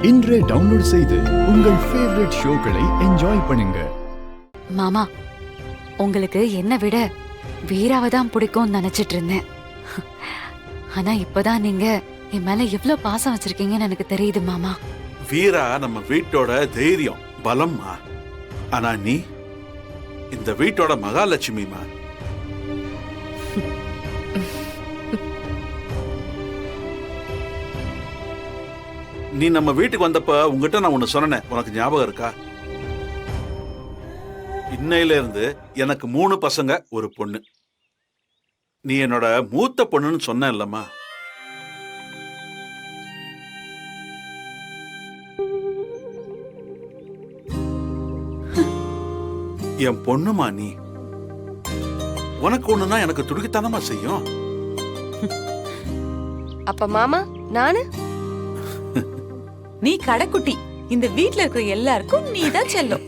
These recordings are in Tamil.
இன்றே டவுன்லோட் செய்து உங்கள் ஃபேவரட் ஷோக்களை என்ஜாய் பண்ணுங்க. மாமா, உங்களுக்கு என்ன விட வீராவை தான் பிடிக்கும்னு நினைச்சிட்டு இருந்தேன். ஆனா இப்பதான் நீங்க என் மேல எவ்வளவு பாசம் வச்சிருக்கீங்கன்னு எனக்கு தெரியுது மாமா. வீரா நம்ம வீட்டோட தைரியம் பலம்மா. ஆனா நீ இந்த வீட்டோட மகாலட்சுமிமா. நீ நம்ம வீட்டுக்கு வந்தப்ப உங்ககிட்ட நான் ஒண்ணு சொன்னேன், உனக்கு ஞாபகம் இருக்கா? இன்னையில இருந்து எனக்கு 3 பசங்க ஒரு பொண்ணு. நீ என்னோட மூத்த பொண்ணுன்னு சொன்ன இல்லம்மா. என் பொண்ணுமா நீ. உனக்கு ஒண்ணுன்னா எனக்கு துடிக்கத்தானமா செய்யும். அப்ப மாமா நானு நீ கடைக்குட்டி. இந்த வீட்ல இருக்கிற எல்லாருக்கும் நீ தான் செல்லும்.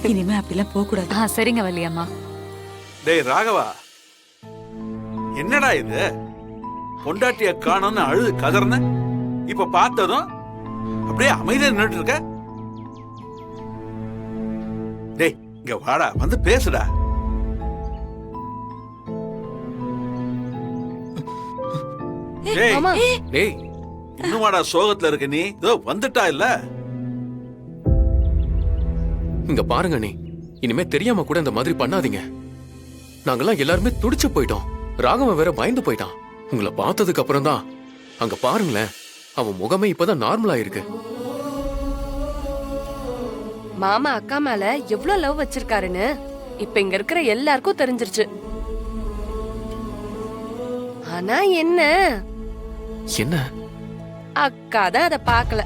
இனிமே அப்படிலாம் போக கூடாது. சரிங்க வள்ளியம்மா. டேய் ராகவா, என்னடா இது? பொண்டாட்டிய காணோன்னு அழுது கதறன, இப்ப பார்த்ததும் அப்படியே அமைதியா நின்னுட்டு இருக்க. டேய் இங்க வாடா, வந்து பேசுடா. டேய் டேய், இன்னுமாடா சோகத்துல இருக்க நீ? இதோ வந்துட்டா இல்ல? இங்க பாருங்க, நீ இனிமே தெரியாம கூட இந்த மாதிரி பண்ணாதீங்க. நாங்கெல்லாம் எல்லாருமே துடிச்சு போயிட்டோம். ராகவன் வேற பயந்து போயிட்டான். உங்களை பார்த்ததுக்கு அப்புறம் தான். அங்க பாருங்களேன், அவன் முகமே இப்பதான் நார்மலா இருக்கு. மாமா அக்கா மேல எவ்வளவு லவ் வச்சிருக்காருன்னு இப்ப இங்க இருக்கிற எல்லாருக்கும் தெரிஞ்சிருச்சு. ஆனா என்ன என்ன? அக்கா தான் அத பாக்கல.